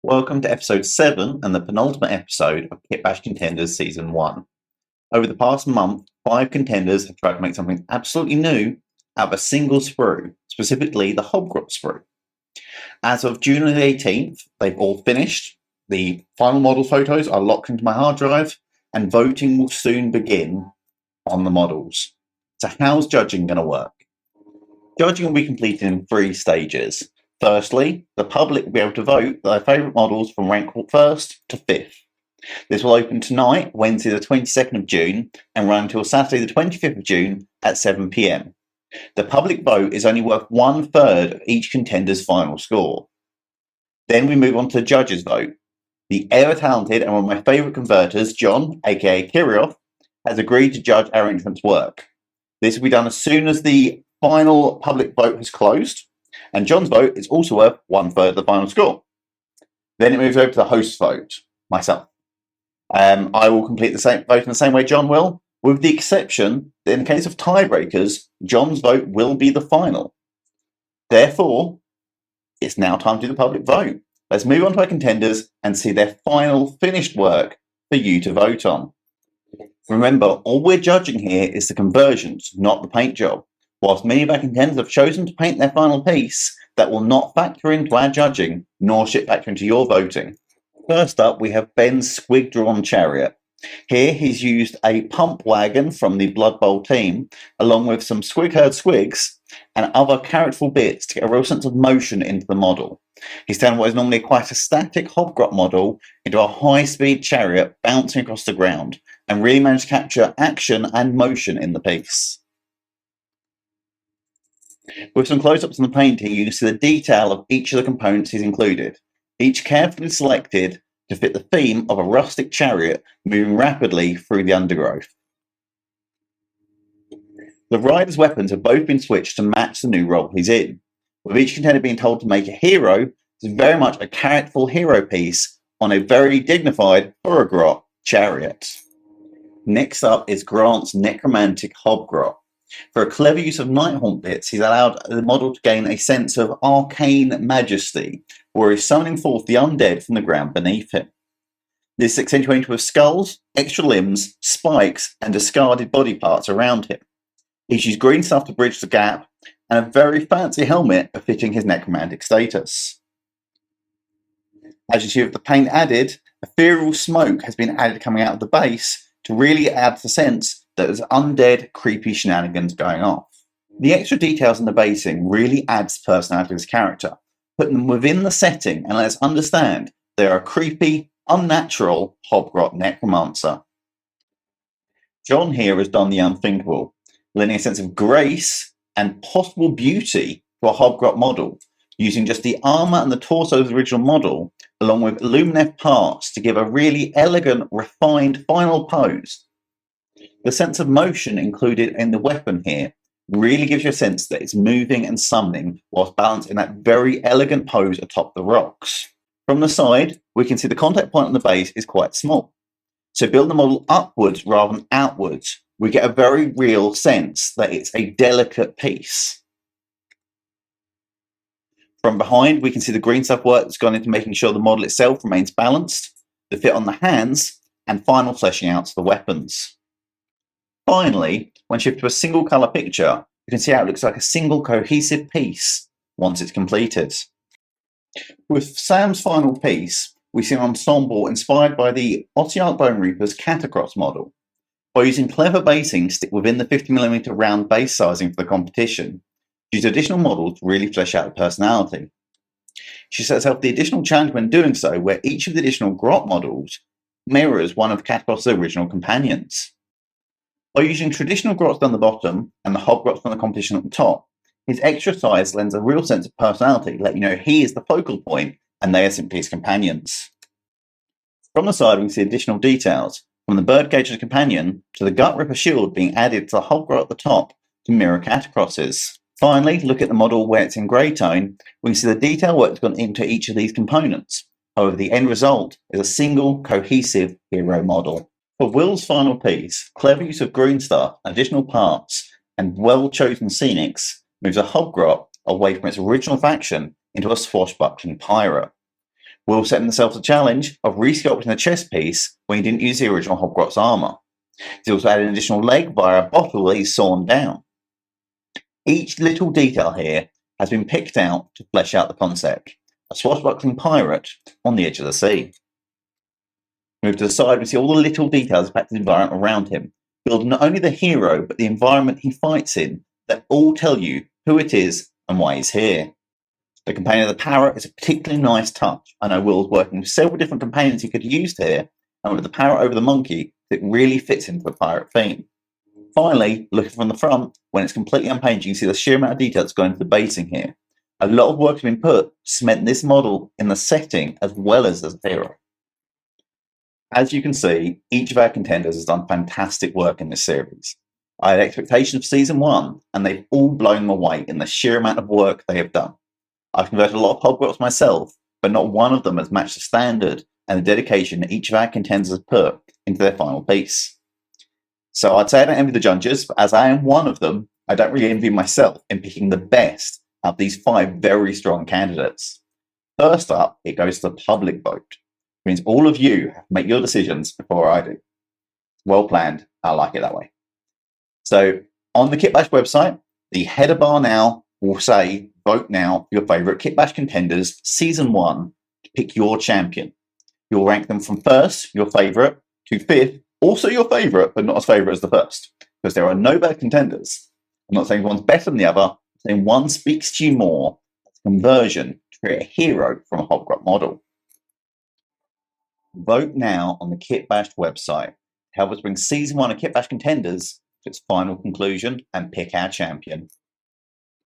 Welcome to episode 7 and the penultimate episode of Kitbashed Contenders Season 1. Over the past month, 5 contenders have tried to make something absolutely new out of a single sprue, specifically the Hobgrot sprue. As of June the 18th, they've all finished. The final model photos are locked into my hard drive, and voting will soon begin on the models. So how's judging going to work? Judging will be completed in 3 stages. Firstly, the public will be able to vote their favourite models from rank 1st to 5th. This will open tonight, Wednesday the 22nd of June, and run until Saturday the 25th of June at 7 p.m. The public vote is only worth 1/3 of each contender's final score. Then we move on to the judges' vote. The ever-talented and one of my favourite converters, John, aka Chariot, has agreed to judge our entrant's work. This will be done as soon as the final public vote has closed, and John's vote is also worth 1/3 of the final score. Then it moves over to the host's vote, myself. I will complete the same vote in the same way John will, with the exception that in the case of tiebreakers, John's vote will be the final. Therefore, it's now time to do the public vote. Let's move on to our contenders and see their final finished work for you to vote on. Remember, all we're judging here is the conversions, not the paint job. Whilst many of our contenders have chosen to paint their final piece, that will not factor into our judging, nor should it factor into your voting. First up, we have Ben's Squig drawn Chariot. Here he's used a pump wagon from the Blood Bowl team, along with some Squig herd Squigs and other characterful bits to get a real sense of motion into the model. He's turned what is normally quite a static Hobgrot model into a high-speed chariot bouncing across the ground, and really managed to capture action and motion in the piece. With some close-ups on the painting, you can see the detail of each of the components he's included, each carefully selected to fit the theme of a rustic chariot moving rapidly through the undergrowth. The rider's weapons have both been switched to match the new role he's in, with each contender being told to make a hero. It's very much a characterful hero piece on a very dignified Hoggrot chariot. Next up is Grant's Necromantic Hobgrot. For a clever use of Nighthaunt bits, he's allowed the model to gain a sense of arcane majesty, where he's summoning forth the undead from the ground beneath him. This is accentuated with skulls, extra limbs, spikes, and discarded body parts around him. He's used green stuff to bridge the gap, and a very fancy helmet befitting his necromantic status. As you see with the paint added, ethereal smoke has been added coming out of the base to really add the sense that there's undead, creepy shenanigans going off. The extra details in the basing really adds personality to this character, putting them within the setting and lets us understand they're a creepy, unnatural Hobgrot necromancer. John here has done the unthinkable, lending a sense of grace and possible beauty to a Hobgrot model, using just the armour and the torso of the original model, along with Lumineth parts to give a really elegant, refined final pose. The sense of motion included in the weapon here really gives you a sense that it's moving and summoning whilst balanced in that very elegant pose atop the rocks. From the side, we can see the contact point on the base is quite small. So build the model upwards rather than outwards, we get a very real sense that it's a delicate piece. From behind, we can see the green stuff work that's gone into making sure the model itself remains balanced, the fit on the hands, and final fleshing out to the weapons. Finally, when shifted to a single colour picture, you can see how it looks like a single cohesive piece once it's completed. With Sam's final piece, we see an ensemble inspired by the Ossiarch Bone Reaper's Catacross model. By using clever basing to stick within the 50mm round base sizing for the competition, she used additional models to really flesh out the personality. She set herself the additional challenge when doing so, where each of the additional Grot models mirrors one of Catacross's original companions. By using traditional Grots down the bottom and the Hobgrots from the competition at the top, his extra size lends a real sense of personality, letting you know he is the focal point and they are simply his companions. From the side, we can see additional details, from the Birdcager's companion to the Gut Ripper shield being added to the Hoggrot at the top to mirror Catacross's. Finally, look at the model where it's in grey tone. We can see the detail work that's gone into each of these components. However, the end result is a single, cohesive hero model. For Will's final piece, clever use of green stuff, additional parts, and well-chosen scenics moves a Hobgrot away from its original faction into a swashbuckling pirate. Will set themselves a challenge of resculpting the chest piece when he didn't use the original Hobgrot's armour. He's also added an additional leg via a bottle that he's sawn down. Each little detail here has been picked out to flesh out the concept. A swashbuckling pirate on the edge of the sea. Move to the side, we see all the little details about the environment around him, building not only the hero, but the environment he fights in, that all tell you who it is and why he's here. The companion of the parrot is a particularly nice touch. I know Will's working with several different companions he could have used here, and with the parrot over the monkey, it really fits into the pirate theme. Finally, looking from the front, when it's completely unpainted, you can see the sheer amount of detail that's going into the basing here. A lot of work has been put to cement this model in the setting as well as the hero. As you can see, each of our contenders has done fantastic work in this series. I had expectations of Season 1, and they've all blown them away in the sheer amount of work they have done. I've converted a lot of Hoggrots myself, but not one of them has matched the standard and the dedication that each of our contenders has put into their final piece. So I'd say I don't envy the judges, but as I am one of them, I don't really envy myself in picking the best out of these 5 very strong candidates. First up, it goes to the public vote. It means all of you have to make your decisions before I do. Well planned. I like it that way. So on the Kitbashed website, the header bar now will say, vote now for your favourite Kitbashed contenders, Season 1, to pick your champion. You'll rank them from first, your favourite, to fifth, also your favourite, but not as favourite as the first, because there are no better contenders. I'm not saying one's better than the other, I'm saying one speaks to you more as a conversion to create a hero from a Hobgrot model. Vote now on the Kitbashed website to help us bring Season 1 of Kitbashed Contenders to its final conclusion and pick our champion.